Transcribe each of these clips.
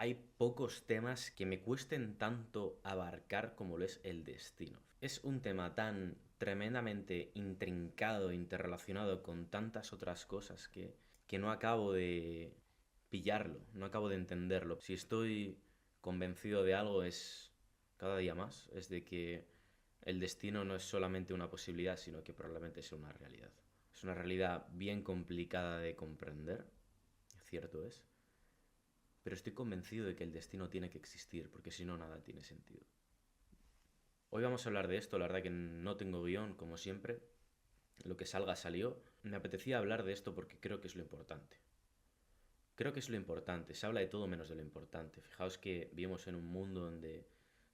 hay pocos temas que me cuesten tanto abarcar como lo es el destino. Es un tema tan tremendamente intrincado, interrelacionado con tantas otras cosas que no acabo de pillarlo, no acabo de entenderlo. Si estoy convencido de algo es cada día más, es de que el destino no es solamente una posibilidad, sino que probablemente es una realidad. Es una realidad bien complicada de comprender, cierto es, pero estoy convencido de que el destino tiene que existir, porque si no, nada tiene sentido. Hoy vamos a hablar de esto, la verdad que no tengo guión, como siempre. Lo que salga salió. Me apetecía hablar de esto porque creo que es lo importante. Creo que es lo importante, se habla de todo menos de lo importante. Fijaos que vivimos en un mundo donde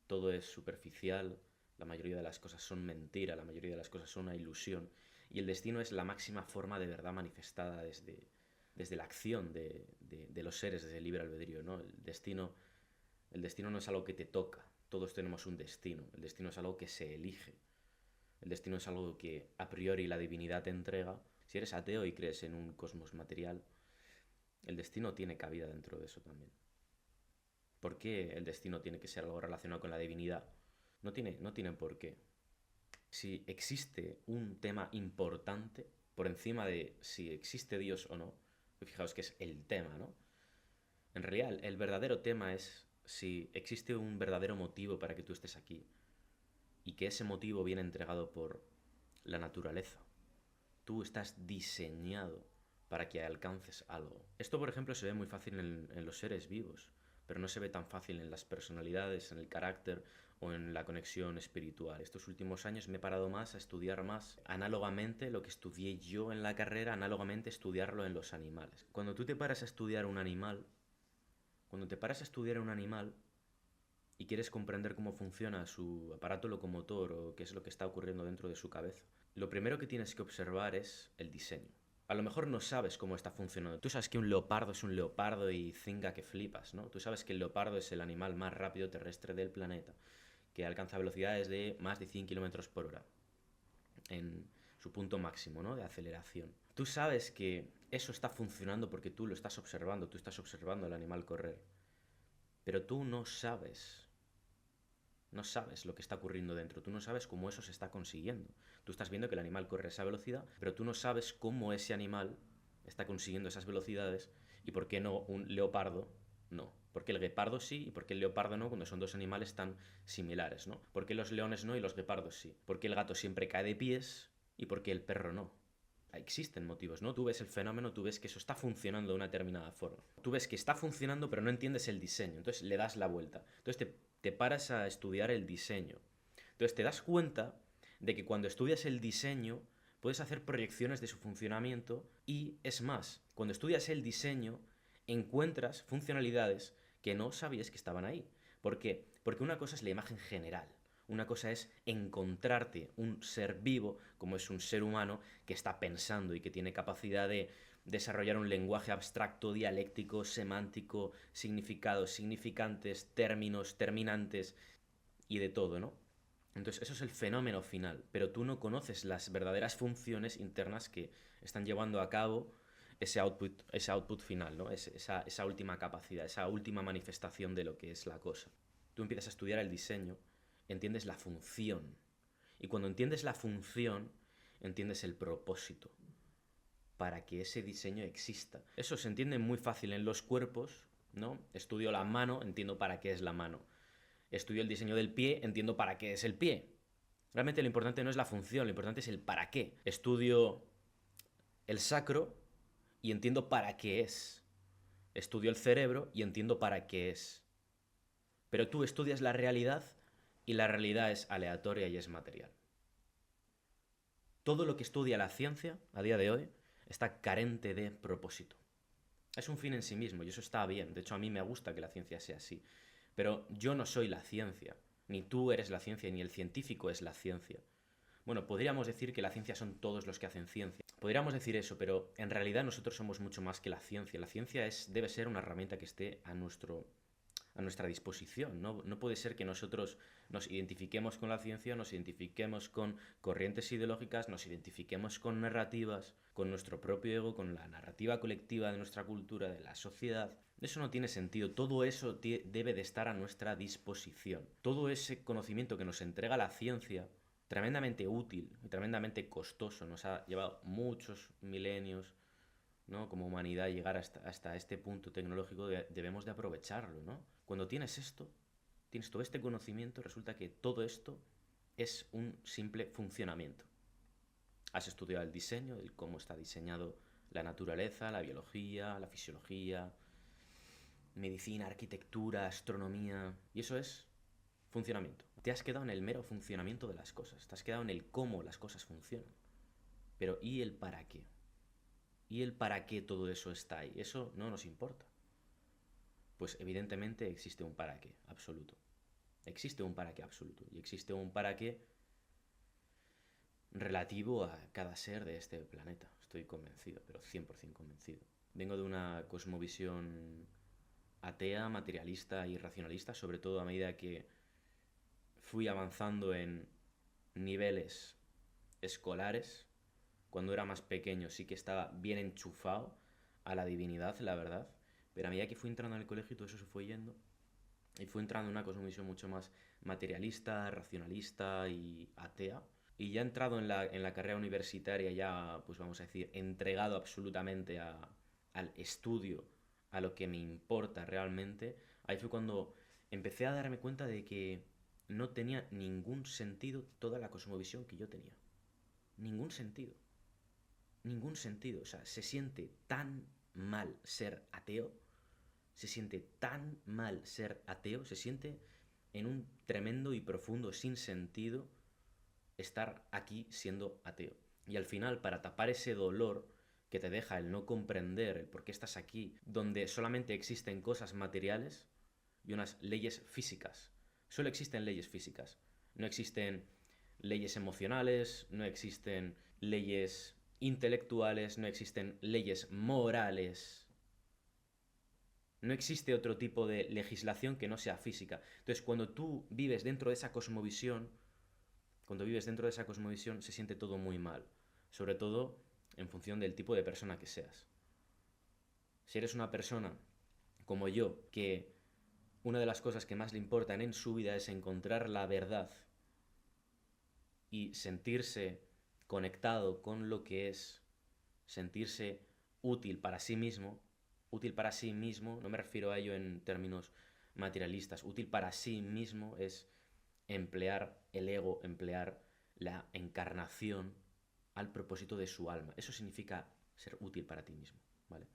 todo es superficial, la mayoría de las cosas son mentira, la mayoría de las cosas son una ilusión, y el destino es la máxima forma de verdad manifestada desde la acción de los seres, desde el libre albedrío, ¿no? El destino no es algo que te toca, todos tenemos un destino, el destino es algo que se elige, el destino es algo que a priori la divinidad te entrega. Si eres ateo y crees en un cosmos material, el destino tiene cabida dentro de eso también. ¿Por qué el destino tiene que ser algo relacionado con la divinidad? No tiene por qué. Si existe un tema importante por encima de si existe Dios o no, fijaos que es el tema, ¿no? En realidad, el verdadero tema es si existe un verdadero motivo para que tú estés aquí y que ese motivo viene entregado por la naturaleza. Tú estás diseñado para que alcances algo. Esto, por ejemplo, se ve muy fácil en los seres vivos, pero no se ve tan fácil en las personalidades, en el carácter o en la conexión espiritual. Estos últimos años me he parado más a estudiar más análogamente lo que estudié yo en la carrera, análogamente estudiarlo en los animales. Cuando tú te paras a estudiar un animal, cuando te paras a estudiar un animal y quieres comprender cómo funciona su aparato locomotor o qué es lo que está ocurriendo dentro de su cabeza, lo primero que tienes que observar es el diseño. A lo mejor no sabes cómo está funcionando. Tú sabes que un leopardo es un leopardo y zinga que flipas, ¿no? Tú sabes que el leopardo es el animal más rápido terrestre del planeta, que alcanza velocidades de más de 100 kilómetros por hora en su punto máximo, ¿no? De aceleración. Tú sabes que eso está funcionando porque tú lo estás observando, tú estás observando al animal correr. Pero tú no sabes lo que está ocurriendo dentro, tú no sabes cómo eso se está consiguiendo. Tú estás viendo que el animal corre a esa velocidad, pero tú no sabes cómo ese animal está consiguiendo esas velocidades y por qué no un leopardo no. ¿Por qué el guepardo sí y por qué el leopardo no cuando son dos animales tan similares, ¿no? ¿Por qué los leones no y los guepardos sí? ¿Por qué el gato siempre cae de pies y por qué el perro no? Existen motivos, ¿no? Tú ves el fenómeno, tú ves que eso está funcionando de una determinada forma. Tú ves que está funcionando, pero no entiendes el diseño. Entonces le das la vuelta. Entonces te paras a estudiar el diseño. Entonces te das cuenta de que cuando estudias el diseño puedes hacer proyecciones de su funcionamiento y es más, cuando estudias el diseño encuentras funcionalidades que no sabías que estaban ahí. ¿Por qué? Porque una cosa es la imagen general. Una cosa es encontrarte un ser vivo, como es un ser humano, que está pensando y que tiene capacidad de desarrollar un lenguaje abstracto, dialéctico, semántico, significados, significantes, términos, terminantes y de todo, ¿no? Entonces, eso es el fenómeno final, pero tú no conoces las verdaderas funciones internas que están llevando a cabo ese output final, ¿no? Esa última capacidad, esa última manifestación de lo que es la cosa. Tú empiezas a estudiar el diseño, entiendes la función, y cuando entiendes la función, entiendes el propósito para que ese diseño exista. Eso se entiende muy fácil en los cuerpos, ¿no? Estudio la mano, entiendo para qué es la mano. Estudio el diseño del pie, entiendo para qué es el pie. Realmente lo importante no es la función, lo importante es el para qué. Estudio el sacro y entiendo para qué es. Estudio el cerebro y entiendo para qué es. Pero tú estudias la realidad y la realidad es aleatoria y es material. Todo lo que estudia la ciencia a día de hoy está carente de propósito. Es un fin en sí mismo y eso está bien. De hecho, a mí me gusta que la ciencia sea así. Pero yo no soy la ciencia. Ni tú eres la ciencia, ni el científico es la ciencia. Bueno, podríamos decir que la ciencia son todos los que hacen ciencia. Podríamos decir eso, pero en realidad nosotros somos mucho más que la ciencia. La ciencia debe ser una herramienta que esté a nuestra disposición. No puede ser que nosotros nos identifiquemos con la ciencia, nos identifiquemos con corrientes ideológicas, nos identifiquemos con narrativas, con nuestro propio ego, con la narrativa colectiva de nuestra cultura, de la sociedad. Eso no tiene sentido. Todo eso debe de estar a nuestra disposición. Todo ese conocimiento que nos entrega la ciencia, tremendamente útil y tremendamente costoso, nos ha llevado muchos milenios, ¿no? Como humanidad llegar hasta este punto tecnológico, debemos de aprovecharlo, ¿no? Cuando tienes esto, tienes todo este conocimiento, resulta que todo esto es un simple funcionamiento. Has estudiado el diseño, el cómo está diseñado la naturaleza, la biología, la fisiología, medicina, arquitectura, astronomía, y eso es funcionamiento. Te has quedado en el mero funcionamiento de las cosas, te has quedado en el cómo las cosas funcionan. Pero ¿y el para qué? ¿Y el para qué todo eso está ahí? Eso no nos importa. Pues evidentemente existe un para qué absoluto. Existe un para qué absoluto. Y existe un para qué relativo a cada ser de este planeta. Estoy convencido, pero 100% convencido. Vengo de una cosmovisión atea, materialista y racionalista, sobre todo a medida que fui avanzando en niveles escolares. Cuando era más pequeño sí que estaba bien enchufado a la divinidad, la verdad. Pero a medida que fui entrando en el colegio todo eso se fue yendo. Y fui entrando en una cosmovisión mucho más materialista, racionalista y atea. Y ya entrado en la carrera universitaria, ya, pues vamos a decir, entregado absolutamente al estudio, a lo que me importa realmente, ahí fue cuando empecé a darme cuenta de que no tenía ningún sentido toda la cosmovisión que yo tenía. Ningún sentido. Ningún sentido. O sea, se siente tan mal ser ateo, se siente tan mal ser ateo, se siente en un tremendo y profundo sinsentido estar aquí siendo ateo. Y al final, para tapar ese dolor que te deja el no comprender el por qué estás aquí, donde solamente existen cosas materiales y unas leyes físicas. Solo existen leyes físicas. No existen leyes emocionales, no existen leyes intelectuales, no existen leyes morales. No existe otro tipo de legislación que no sea física. Entonces, cuando tú vives dentro de esa cosmovisión, se siente todo muy mal. Sobre todo en función del tipo de persona que seas. Si eres una persona como yo, que una de las cosas que más le importan en su vida es encontrar la verdad y sentirse conectado con lo que es, sentirse útil para sí mismo, no me refiero a ello en términos materialistas, útil para sí mismo es emplear el ego, emplear la encarnación al propósito de su alma. Eso significa ser útil para ti mismo, ¿vale?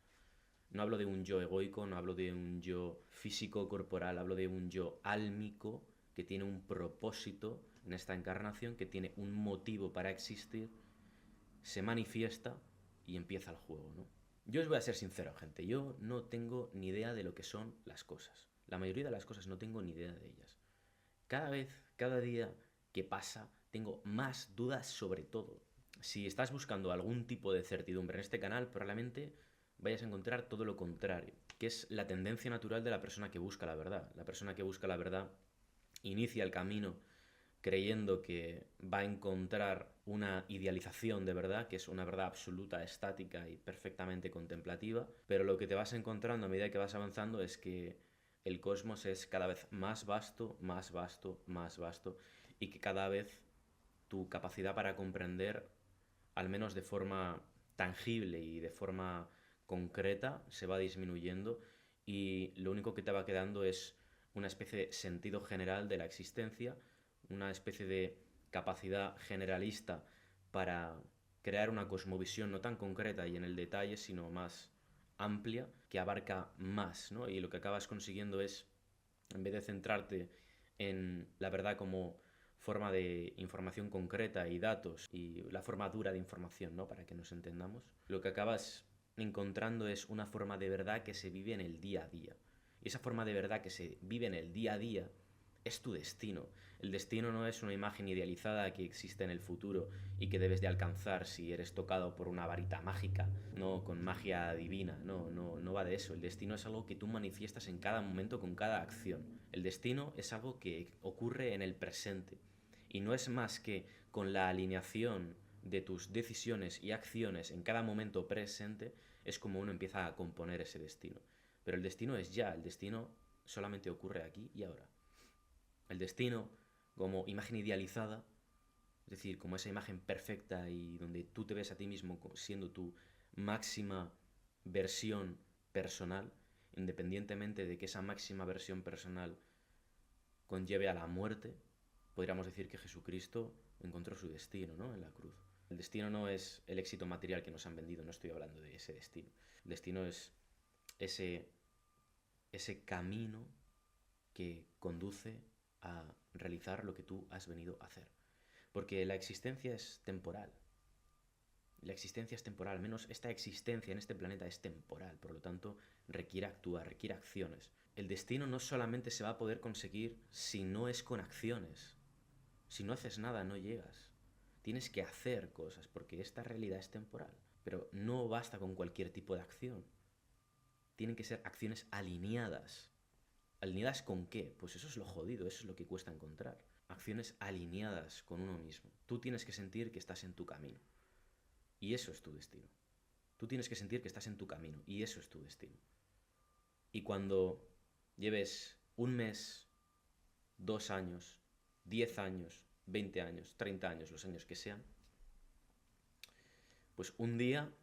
No hablo de un yo egoico, no hablo de un yo físico, corporal, hablo de un yo álmico que tiene un propósito en esta encarnación, que tiene un motivo para existir, se manifiesta y empieza el juego, ¿no? Yo os voy a ser sincero, gente, yo no tengo ni idea de lo que son las cosas. La mayoría de las cosas no tengo ni idea de ellas. Cada vez, cada día que pasa, tengo más dudas sobre todo. Si estás buscando algún tipo de certidumbre en este canal, probablemente vayas a encontrar todo lo contrario, que es la tendencia natural de la persona que busca la verdad. La persona que busca la verdad inicia el camino creyendo que va a encontrar una idealización de verdad, que es una verdad absoluta, estática y perfectamente contemplativa, pero lo que te vas encontrando a medida que vas avanzando es que el cosmos es cada vez más vasto, más vasto, más vasto, y que cada vez tu capacidad para comprender, al menos de forma tangible y de forma concreta, se va disminuyendo y lo único que te va quedando es una especie de sentido general de la existencia, una especie de capacidad generalista para crear una cosmovisión no tan concreta y en el detalle, sino más amplia, que abarca más, ¿no? Y lo que acabas consiguiendo es, en vez de centrarte en la verdad como forma de información concreta y datos y la forma dura de información, ¿no? Para que nos entendamos, lo que acabas encontrando es una forma de verdad que se vive en el día a día. Y esa forma de verdad que se vive en el día a día es tu destino. El destino no es una imagen idealizada que existe en el futuro y que debes de alcanzar si eres tocado por una varita mágica, no con magia divina, no va de eso. El destino es algo que tú manifiestas en cada momento con cada acción. El destino es algo que ocurre en el presente y no es más que con la alineación de tus decisiones y acciones en cada momento presente es como uno empieza a componer ese destino. Pero el destino es ya, el destino solamente ocurre aquí y ahora. El destino, como imagen idealizada, es decir, como esa imagen perfecta y donde tú te ves a ti mismo siendo tu máxima versión personal, independientemente de que esa máxima versión personal conlleve a la muerte, podríamos decir que Jesucristo encontró su destino, ¿no? En la cruz. El destino no es el éxito material que nos han vendido, no estoy hablando de ese destino. El destino es ese, ese camino que conduce a realizar lo que tú has venido a hacer. Porque la existencia es temporal. La existencia es temporal, al menos esta existencia en este planeta es temporal, por lo tanto requiere actuar, requiere acciones. El destino no solamente se va a poder conseguir si no es con acciones. Si no haces nada, no llegas. Tienes que hacer cosas, porque esta realidad es temporal. Pero no basta con cualquier tipo de acción. Tienen que ser acciones alineadas. ¿Alineadas con qué? Pues eso es lo jodido, eso es lo que cuesta encontrar. Acciones alineadas con uno mismo. Tú tienes que sentir que estás en tu camino. Y eso es tu destino. Tú tienes que sentir que estás en tu camino. Y eso es tu destino. Y cuando lleves un mes, 2 años, 10 años, 20 años, 30 años, los años que sean, pues un día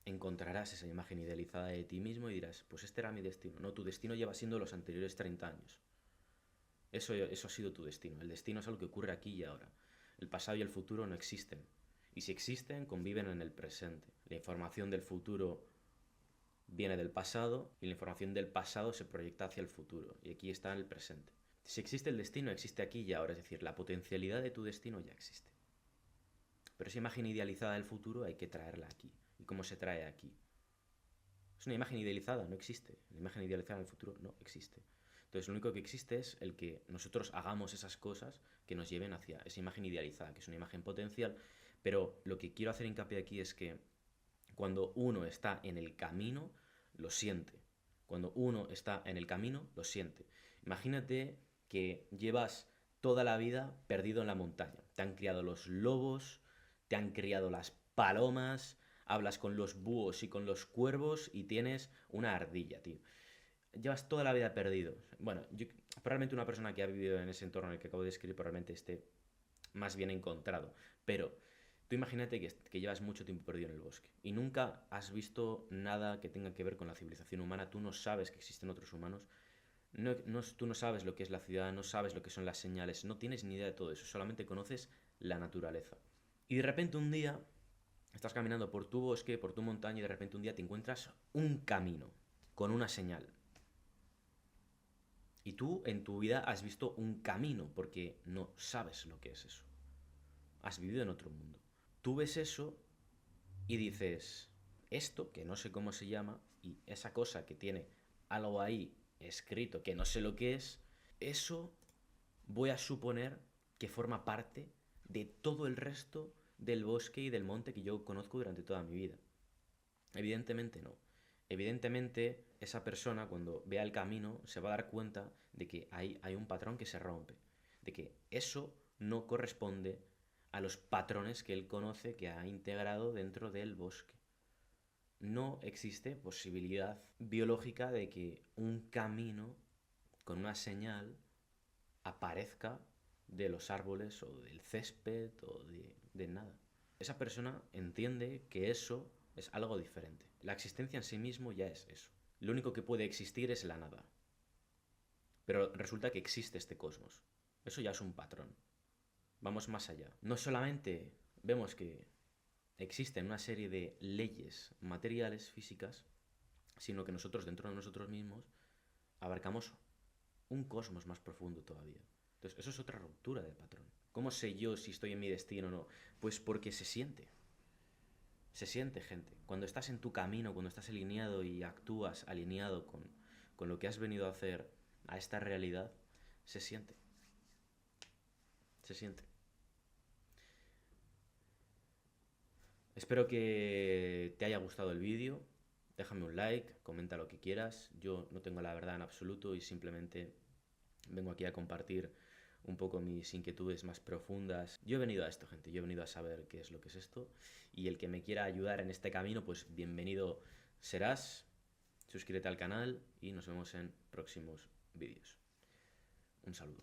encontrarás esa imagen idealizada de ti mismo y dirás, pues este era mi destino. No, tu destino lleva siendo los anteriores 30 años. Eso ha sido tu destino. El destino es algo que ocurre aquí y ahora. El pasado y el futuro no existen. Y si existen, conviven en el presente. La información del futuro viene del pasado y la información del pasado se proyecta hacia el futuro. Y aquí está en el presente. Si existe el destino, existe aquí y ahora. Es decir, la potencialidad de tu destino ya existe. Pero esa imagen idealizada del futuro hay que traerla aquí. ¿Y cómo se trae aquí? Es una imagen idealizada, no existe. La imagen idealizada del futuro no existe. Entonces lo único que existe es el que nosotros hagamos esas cosas que nos lleven hacia esa imagen idealizada, que es una imagen potencial. Pero lo que quiero hacer hincapié aquí es que cuando uno está en el camino, lo siente. Cuando uno está en el camino, lo siente. Imagínate que llevas toda la vida perdido en la montaña. Te han criado los lobos, te han criado las palomas, hablas con los búhos y con los cuervos y tienes una ardilla, tío. Llevas toda la vida perdido. Bueno, probablemente una persona que ha vivido en ese entorno en el que acabo de describir probablemente esté más bien encontrado. Pero tú imagínate que llevas mucho tiempo perdido en el bosque y nunca has visto nada que tenga que ver con la civilización humana. Tú no sabes que existen otros humanos. Tú no sabes lo que es la ciudad, no sabes lo que son las señales, no tienes ni idea de todo eso, solamente conoces la naturaleza. Y de repente un día estás caminando por tu bosque, por tu montaña y de repente un día te encuentras un camino con una señal. Y tú en tu vida has visto un camino porque no sabes lo que es eso. Has vivido en otro mundo. Tú ves eso y dices, esto, que no sé cómo se llama, y esa cosa que tiene algo ahí escrito que no sé lo que es, eso voy a suponer que forma parte de todo el resto del bosque y del monte que yo conozco durante toda mi vida. Evidentemente no. Evidentemente esa persona cuando vea el camino se va a dar cuenta de que hay un patrón que se rompe, de que eso no corresponde a los patrones que él conoce que ha integrado dentro del bosque. No existe posibilidad biológica de que un camino con una señal aparezca de los árboles o del césped o de nada. Esa persona entiende que eso es algo diferente. La existencia en sí mismo ya es eso. Lo único que puede existir es la nada. Pero resulta que existe este cosmos. Eso ya es un patrón. Vamos más allá. No solamente vemos que existen una serie de leyes materiales, físicas, sino que nosotros dentro de nosotros mismos abarcamos un cosmos más profundo todavía. Entonces, eso es otra ruptura del patrón. ¿Cómo sé yo si estoy en mi destino o no? Pues porque se siente. Se siente, gente. Cuando estás en tu camino, cuando estás alineado y actúas alineado con lo que has venido a hacer a esta realidad, se siente. Se siente. Espero que te haya gustado el vídeo. Déjame un like, comenta lo que quieras. Yo no tengo la verdad en absoluto y simplemente vengo aquí a compartir un poco mis inquietudes más profundas. Yo he venido a esto, gente. Yo he venido a saber qué es lo que es esto. Y el que me quiera ayudar en este camino, pues bienvenido serás. suscríbete al canal y nos vemos en próximos vídeos. Un saludo.